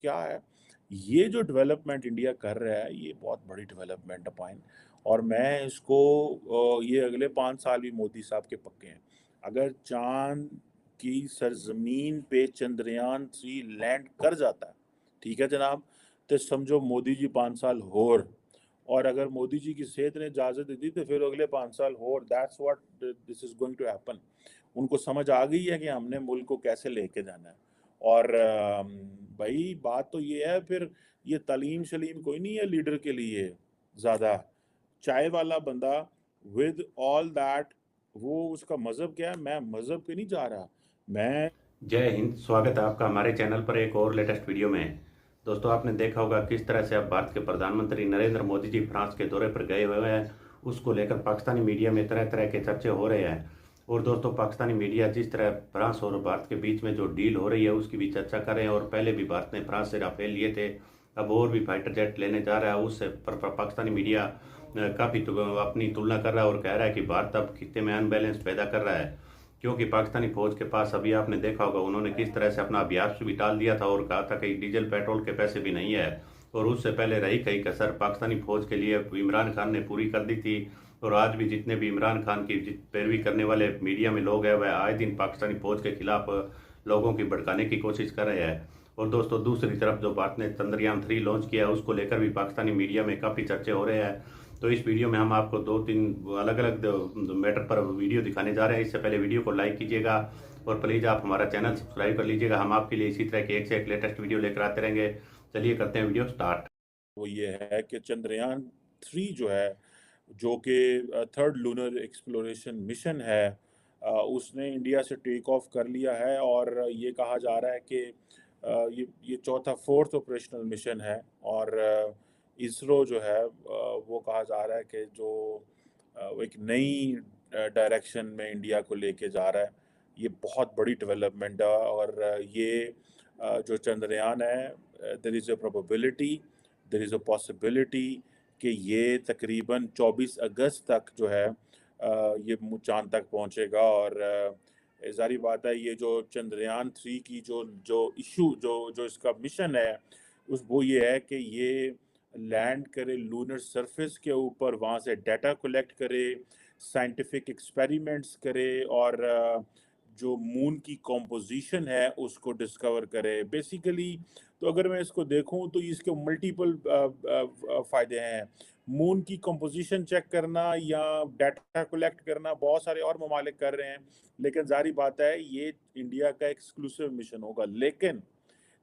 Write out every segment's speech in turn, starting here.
क्या है? ये जो डेवलपमेंट इंडिया कर रहा है, ये बहुत बड़ी डेवलपमेंट है पॉइंट। और मैं इसको ये अगले 5 साल भी मोदी साहब के पक्के हैं। अगर चाँद की सरज़मीन पे चंद्रयान 3 लैंड कर जाता है, ठीक है जनाब? तो समझो मोदी जी 5 साल और अगर मोदी जी की सेहत ने इजाज़त दे दी तो फिर अगले 5 साल और that's what this is going to happen. उनको समझ आ गई है कि हमने मुल्क को कैसे लेके जाना है। और भई बात तो ये है फिर ये तालीम-शलीम कोई नहीं है लीडर के लिए ज़्यादा। चाय वाला बंदा विद ऑल दैट वो उसका मज़हब क्या है? मैं मज़हब पे नहीं जा रहा। मैं जय हिंद। स्वागत है आपका हमारे चैनल पर एक और लेटेस्ट वीडियो में। दोस्तों, आपने देखा होगा किस तरह से अब भारत के प्रधानमंत्री नरेंद्र मोदी जी फ्रांस के दौरे पर गए हुए हैं। उसको लेकर पाकिस्तानी मीडिया में तरह तरह के चर्चे हो रहे हैं। और दोस्तों, पाकिस्तानी मीडिया जिस तरह फ्रांस और भारत के बीच में जो डील हो रही है उसकी भी चर्चा कर रहे हैं। और पहले भी भारत ने फ्रांस से राफेल लिए थे, अब और भी फाइटर जेट लेने जा रहा है। उससे पाकिस्तानी मीडिया काफ़ी अपनी तुलना कर रहा है और कह रहा है कि भारत अब खित्ते में अनबैलेंस पैदा कर रहा है। क्योंकि पाकिस्तानी फौज के पास, अभी आपने देखा होगा, उन्होंने किस तरह से अपना अभ्यास भी टाल दिया था और कहा था कि डीजल पेट्रोल के पैसे भी नहीं है। और उससे पहले रही कई कसर पाकिस्तानी फौज के लिए इमरान खान ने पूरी कर दी थी। और आज भी जितने भी इमरान खान की पैरवी करने वाले मीडिया में लोग हैं, वह आए दिन पाकिस्तानी फौज के खिलाफ लोगों की भड़काने की कोशिश कर रहे हैं। और दोस्तों, दूसरी तरफ जो भारत ने चंद्रयान 3 लॉन्च किया उसको लेकर भी पाकिस्तानी मीडिया में काफ़ी चर्चे हो रहे हैं। तो इस वीडियो में हम आपको 2-3 अलग अलग मैटर पर वीडियो दिखाने जा रहे हैं। इससे पहले वीडियो को लाइक कीजिएगा और प्लीज़ आप हमारा चैनल सब्सक्राइब कर लीजिएगा। हम आपके लिए इसी तरह के एक से एक लेटेस्ट वीडियो लेकर आते रहेंगे। चलिए करते हैं वीडियो स्टार्ट। वो ये है कि चंद्रयान 3 जो है, जो कि थर्ड लूनर एक्सप्लोरेशन मिशन है, उसने इंडिया से टेक ऑफ कर लिया है और ये कहा जा रहा है कि ये चौथा फोर्थ ऑपरेशनल मिशन है। और इसरो जो है वो कहा जा रहा है कि जो वो एक नई डायरेक्शन में इंडिया को लेके जा रहा है। ये बहुत बड़ी डेवलपमेंट है। और ये जो चंद्रयान है, there is a probability, there is a possibility कि ये तकरीबन 24 अगस्त तक जो है ये चाँद तक पहुँचेगा। और ज़ाहिर बात है ये जो चंद्रयान 3 की जो जो इश्यू जो जो इसका मिशन है, उस वो ये है कि ये लैंड करे लूनर सरफेस के ऊपर, वहाँ से डाटा कलेक्ट करे, साइंटिफिक एक्सपेरिमेंट्स करे और जो मून की कॉम्पोज़िशन है उसको डिस्कवर करे। बेसिकली तो अगर मैं इसको देखूँ तो इसके मल्टीपल फ़ायदे हैं। मून की कंपोज़िशन चेक करना या डाटा कलेक्ट करना बहुत सारे और ममालिक कर रहे हैं, लेकिन ज़ाहिर बात है ये इंडिया का एक्सक्लूसिव मिशन होगा। लेकिन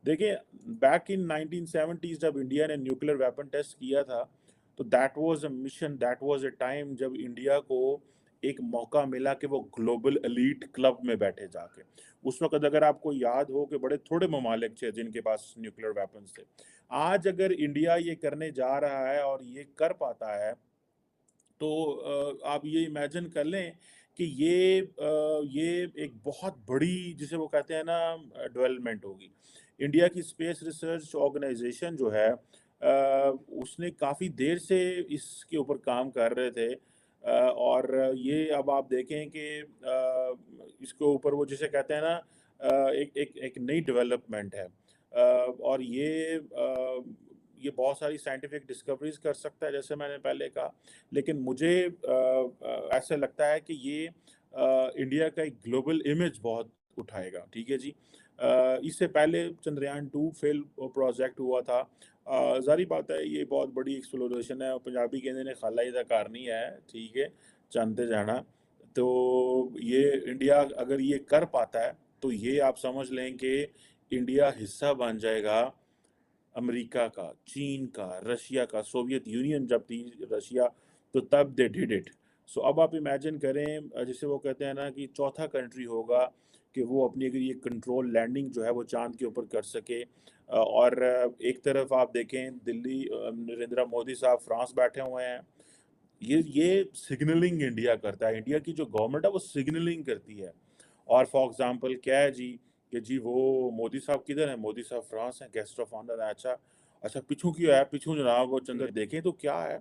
देखिए, बैक इन 1970s जब इंडिया ने न्यूक्लियर वेपन टेस्ट किया था, तो that was a mission, that was a time जब इंडिया को एक मौका मिला कि वो ग्लोबल एलीट क्लब में बैठे जाके। उस वक़्त अगर आपको याद हो कि बड़े थोड़े ममालिक थे जिनके पास न्यूक्लियर वेपन्स थे। आज अगर इंडिया ये करने जा रहा है और ये कर पाता है, तो आप ये इमेजिन कर लें कि ये एक बहुत बड़ी जिसे वो कहते हैं ना डेवलपमेंट होगी। इंडिया की स्पेस रिसर्च ऑर्गेनाइज़ेशन जो है उसने काफ़ी देर से इसके ऊपर काम कर रहे थे। और ये अब आप देखें कि इसके ऊपर वो जिसे कहते हैं ना एक एक एक नई डेवलपमेंट है। और ये बहुत सारी साइंटिफिक डिस्कवरीज़ कर सकता है जैसे मैंने पहले कहा। लेकिन मुझे ऐसा लगता है कि ये इंडिया का एक ग्लोबल इमेज बहुत उठाएगा, ठीक है जी। इससे पहले चंद्रयान 2 फेल प्रोजेक्ट हुआ था। ज़ाहिर बात है ये बहुत बड़ी एक्सप्लोरेशन है और पंजाबी कहंदे ने खाला ही दा घर नहीं है, ठीक है, चंद ते जाना। तो ये इंडिया अगर ये कर पाता है, तो ये आप समझ लें कि इंडिया हिस्सा बन जाएगा अमेरिका का, चीन का, रशिया का, सोवियत यूनियन जब थी रशिया, तो तब दे डिड इट। सो अब आप इमेजिन करें जिसे वो कहते हैं ना कि चौथा कंट्री होगा कि वो अपनी अगर ये कंट्रोल लैंडिंग जो है वो चाँद के ऊपर कर सके। और एक तरफ आप देखें दिल्ली नरेंद्र मोदी साहब फ्रांस बैठे हुए हैं। ये सिग्नलिंग इंडिया करता है। इंडिया की जो गवर्नमेंट है वो सिग्नलिंग करती है। और फॉर एग्ज़ाम्पल क्या है जी, कि जी वो मोदी साहब किधर हैं? मोदी साहब फ्रांस हैं, गेस्ट ऑफ ऑनर हैं। अच्छा, अच्छा पिछू क्यों है? पिछू जनाब वो चंदर देखें तो क्या है?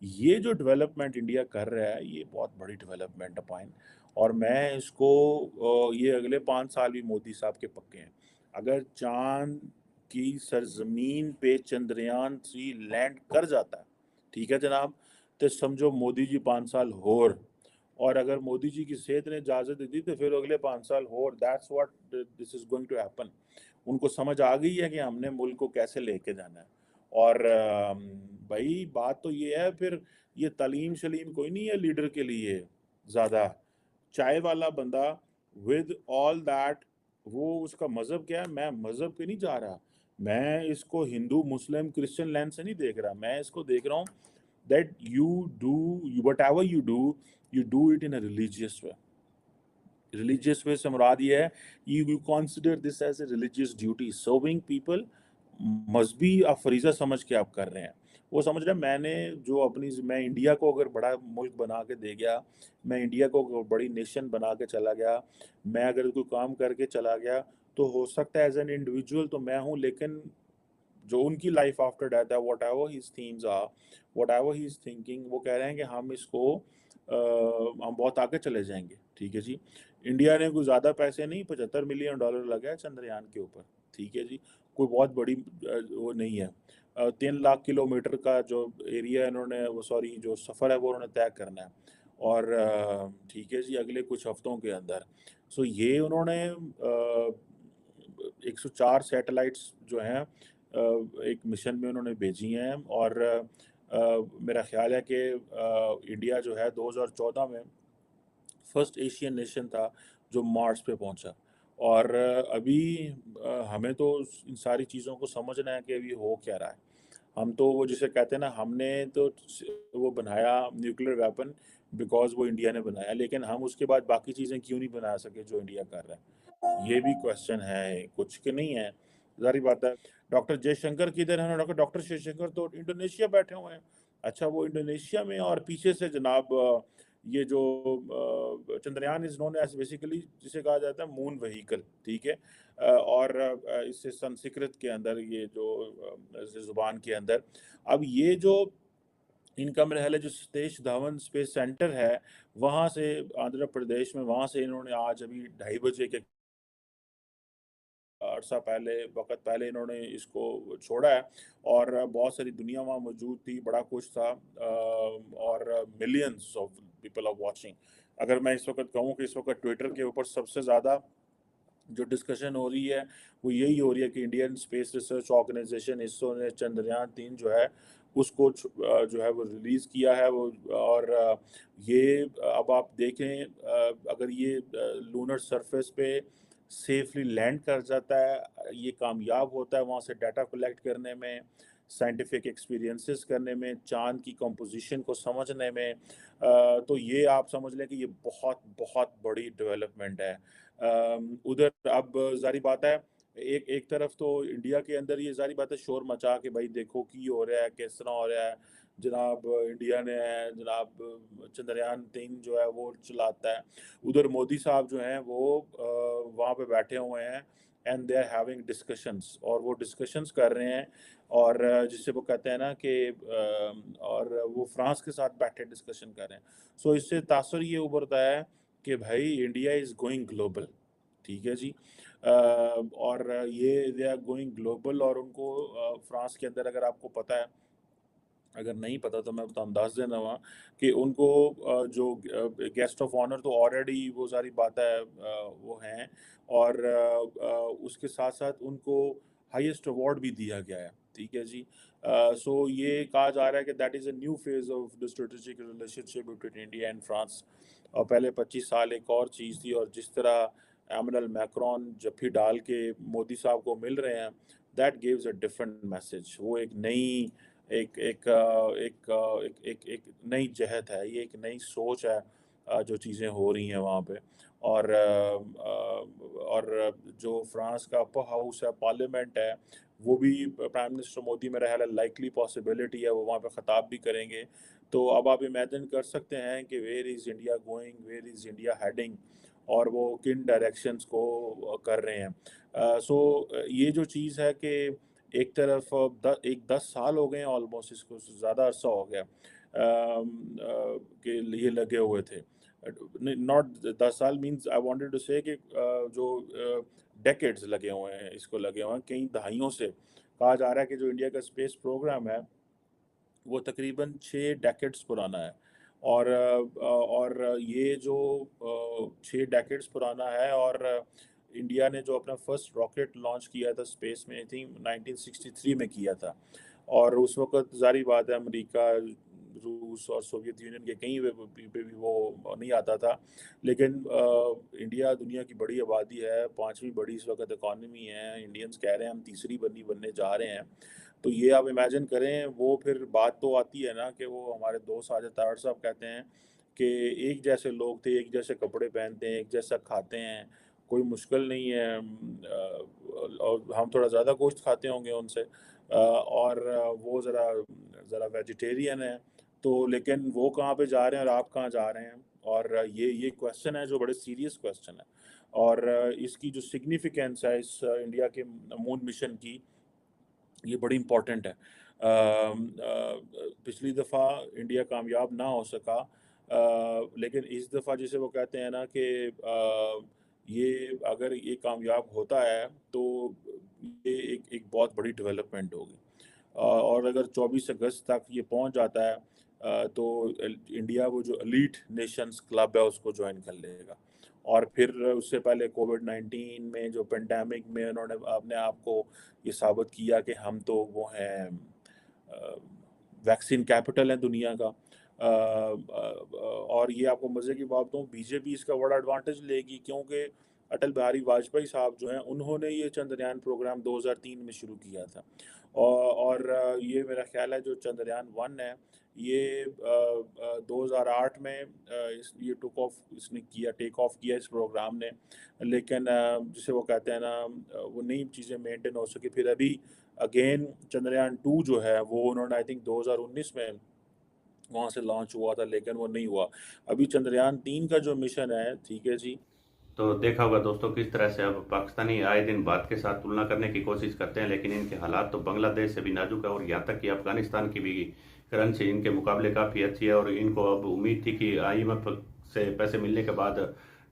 ये जो डेवलपमेंट इंडिया कर रहा है, ये बहुत बड़ी डेवलपमेंट है पॉइंट। और मैं इसको ये अगले 5 साल भी मोदी साहब के पक्के हैं। अगर चाँद की सरजमीन पे चंद्रयान 3 लैंड कर जाता है, ठीक है जनाब, तो समझो मोदी जी 5 साल और अगर मोदी जी की सेहत ने इजाज़त दे दी तो फिर अगले 5 साल और that's what this is going to happen. उनको समझ आ गई है कि हमने मुल्क को कैसे लेके जाना है। और भई बात तो ये है, फिर ये तालीम-शलीम कोई नहीं है लीडर के लिए ज़्यादा। चाय वाला बंदा विद ऑल दैट, वो उसका मज़हब क्या है? मैं मज़हब पे नहीं जा रहा। मैं इसको हिंदू, मुस्लिम, क्रिश्चियन लेंस से नहीं देख रहा। मैं इसको देख रहा हूँ that whatever you do it in a religious way. Religious way से मुराद ये है, you consider this as a religious duty, serving people मज़हबी आप फ़रीज़ा समझ के आप कर रहे हैं। वो समझ रहे हैं मैंने जो अपनी मैं इंडिया को अगर बड़ा मुल्क बना के दे गया, मैं इंडिया को बड़ी नेशन बना के चला गया, मैं अगर कोई काम करके चला गया, तो हो सकता है एज़ एन इंडिविजुअल तो मैं हूँ, लेकिन जो उनकी लाइफ आफ्टर डेथ है, whatever his themes are, whatever he is thinking, वो कह रहे हैं कि हम इसको हम बहुत आगे चले जाएँगे, ठीक है जी। इंडिया ने कोई ज़्यादा पैसे नहीं, $75 मिलियन लगा है चंद्रयान के ऊपर, ठीक है जी। कोई बहुत बड़ी वो नहीं है। 3 लाख किलोमीटर का जो एरिया है इन्होंने वो सॉरी जो सफ़र है वो उन्होंने तय करना है और ठीक है जी, अगले कुछ हफ्तों के अंदर। सो ये उन्होंने 104 सैटेलाइट्स जो हैं एक मिशन में उन्होंने भेजी हैं और मेरा ख़्याल है कि इंडिया जो है 2014 में फर्स्ट एशियन नेशन था जो मार्स पे पहुंचा। और अभी हमें तो इन सारी चीज़ों को समझना है कि अभी हो क्या रहा है। हम तो वो जिसे कहते हैं ना, हमने तो वो बनाया न्यूक्लियर वेपन बिकॉज़ वो इंडिया ने बनाया, लेकिन हम उसके बाद बाकी चीज़ें क्यों नहीं बना सके जो इंडिया कर रहा है? ये भी क्वेश्चन है, कुछ के नहीं है। ज़ाहिर बात है। डॉक्टर जयशंकर किधर हैं? डॉक्टर जयशंकर तो इंडोनेशिया बैठे हुए हैं। अच्छा, वो इंडोनेशिया में और पीछे से जनाब ये जो Chandrayaan is known as basically जिसे कहा जाता है मून व्हीकल, ठीक है? और इससे संस्कृत के अंदर ये जो ज़ुबान के अंदर, अब ये जो इनका मेरा ख़्याल है जो सतीश धवन स्पेस सेंटर है, वहाँ से आंध्र प्रदेश में, वहाँ से इन्होंने आज अभी 2:30 बजे के अरसा पहले वक़्त पहले इन्होंने इसको छोड़ा है और बहुत सारी दुनिया वहाँ मौजूद थी, बड़ा कुछ था और millions of people are watching. अगर मैं इस वक़्त कहूँ कि इस वक़्त ट्विटर के ऊपर सबसे ज़्यादा जो डिस्कशन हो रही है, वो यही हो रही है कि Indian space research organisation ISRO ने चंद्रयान-3 जो है, उसको जो है वो रिलीज़ किया है वो। और ये अब आप देखें अगर ये लूनर सरफेस पे सेफ़ली लैंड कर जाता है, ये कामयाब होता है वहाँ से डाटा कलेक्ट करने में, साइंटिफिक एक्सपीरियंसेस करने में, चाँद की कंपोज़िशन को समझने में, तो ये आप समझ लें कि ये बहुत, बहुत बड़ी डेवलपमेंट है। उधर अब ज़ाहिर बात है, एक एक तरफ तो इंडिया के अंदर ये ज़ाहिर बात है शोर मचा के भाई देखो की हो रहा है, किस तरह हो रहा है, जनाब इंडिया ने जनाब चंद्रयान-3 जो है वो चलाता है। उधर मोदी साहब जो हैं वो वहाँ पे बैठे हुए हैं and they are having discussions, और वो डिस्कशंस कर रहे हैं और जिसे वो कहते हैं ना कि और वो फ्रांस के साथ बैठे डिस्कशन कर रहे हैं। सो इससे तासुर ये उभरता है कि भाई इंडिया इज़ गोइंग ग्लोबल, ठीक है जी। और ये दे आर गोइंग ग्लोबल और उनको फ्रांस के अंदर अगर आपको पता है, अगर नहीं पता तो मैं बता दस देना वहाँ कि उनको जो गेस्ट ऑफ ऑनर तो ऑलरेडी वो सारी बात है वो हैं और उसके साथ-साथ उनको हाईएस्ट अवार्ड भी दिया गया है, ठीक है जी। सो ये कहा जा रहा है कि that is a new phase of the strategic relationship between India and France. और पहले 25 साल एक और चीज़ थी, और जिस तरह एमेनुअल मैक्रोन जफ्फी डाल के मोदी साहब को मिल रहे हैं, that gives a different message. वो एक नई एक एक अ, एक अ, एक एक एक नई जहत है, ये एक नई सोच है जो चीज़ें हो रही हैं वहाँ पे। और और जो फ्रांस का अपर हाउस है, पार्लियामेंट है, वो भी प्राइम मिनिस्टर मोदी मेरा ख़्याल है लाइकली पॉसिबिलिटी है वो वहाँ पे ख़िताब भी करेंगे। तो अब आप इमेजिन कर सकते हैं कि where is India going, where is India heading, और वो किन डायरेक्शंस को कर रहे हैं। ये जो चीज़ है कि एक तरफ 10 साल हो गए हैं ऑलमोस्ट, इसको ज़्यादा अरसा हो गया कि ये लगे हुए थे। नॉट 10 साल मीन्स आई वांटेड टू से कि जो डेकेड्स लगे हुए हैं, इसको लगे हुए हैं, कई दहाइयों से कहा जा रहा है कि जो इंडिया का स्पेस प्रोग्राम है वो तकरीबन 6 डेकेड्स पुराना है। और ये जो 6 डेकेड्स पुराना है, और इंडिया ने जो अपना फर्स्ट रॉकेट लॉन्च किया था स्पेस में, आई थिंक 1963 में किया था। और उस वक़्त ज़ाहिर बात है अमेरिका, रूस और सोवियत यूनियन के कहीं पे भी वो नहीं आता था। लेकिन इंडिया दुनिया की बड़ी आबादी है, 5वीं बड़ी इस वक़्त इकॉनमी है, इंडियंस कह रहे हैं हम तीसरी बनने जा रहे हैं। तो ये आप इमेजिन करें, वो फिर बात तो आती है ना कि वो हमारे दोस्त साजिद तारड़ साहब कहते हैं कि एक जैसे लोग थे, एक जैसे कपड़े पहनते हैं, एक जैसा खाते हैं, कोई मुश्किल नहीं है। और हम थोड़ा ज़्यादा गोश्त खाते होंगे उनसे, और वो ज़रा ज़रा वेजिटेरियन है। तो लेकिन वो कहाँ पे जा रहे हैं और आप कहाँ जा रहे हैं? और ये क्वेश्चन है जो बड़े सीरियस क्वेश्चन है। और इसकी जो सिग्निफिकेंस है इस इंडिया के मून मिशन की, ये बड़ी इम्पोर्टेंट है। पिछली दफ़ा इंडिया कामयाब ना हो सका, लेकिन इस दफ़ा जिसे वो कहते हैं ना कि ये अगर ये कामयाब होता है तो ये एक बहुत बड़ी डेवलपमेंट होगी। और अगर 24 अगस्त तक ये पहुंच जाता है, तो इंडिया वो जो एलीट नेशंस क्लब है उसको ज्वाइन कर लेगा। और फिर उससे पहले कोविड-19 में जो पेंडेमिक में उन्होंने अपने आप को ये साबित किया कि हम तो वो हैं, वैक्सीन कैपिटल है दुनिया का। और ये आपको मज़े की बात बताऊँ, बीजेपी इसका बड़ा एडवांटेज लेगी, क्योंकि अटल बिहारी वाजपेयी साहब जो हैं उन्होंने ये चंद्रयान प्रोग्राम 2003 में शुरू किया था। और ये मेरा ख़्याल है जो चंद्रयान 1 है ये 2008 में इसने किया, टेक ऑफ किया इस प्रोग्राम ने। लेकिन जिसे वो कहते हैं ना, वो नई चीज़ें मेंटेन हो सकी। फिर अभी अगेन चंद्रयान 2 जो है वो उन्होंने आई थिंक 2019 में वहाँ से लॉन्च हुआ था, लेकिन वो नहीं हुआ। अभी चंद्रयान 3 का जो मिशन है, ठीक है जी। तो देखा होगा दोस्तों किस तरह से अब पाकिस्तानी आए दिन भारत के साथ तुलना करने की कोशिश करते हैं, लेकिन इनके हालात तो बांग्लादेश से भी नाजुक है और यहाँ तक कि अफगानिस्तान की भी करेंसी इनके मुकाबले काफ़ी अच्छी है। और इनको अब उम्मीद थी कि IMF से पैसे मिलने के बाद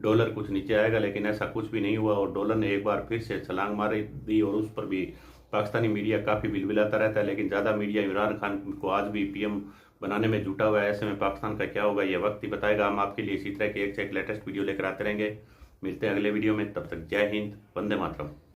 डॉलर कुछ नीचे आएगा, लेकिन ऐसा कुछ भी नहीं हुआ और डॉलर ने एक बार फिर से छलांग मारी दी। और उस पर भी पाकिस्तानी मीडिया काफ़ी बिलबिलाता रहता है, लेकिन ज़्यादा मीडिया इमरान खान को आज भी PM बनाने में जुटा हुआ है। ऐसे में पाकिस्तान का क्या होगा ये वक्त ही बताएगा। हम आपके लिए इसी तरह के एक से एक लेटेस्ट वीडियो लेकर आते रहेंगे। मिलते हैं अगले वीडियो में, तब तक जय हिंद, वंदे मातरम।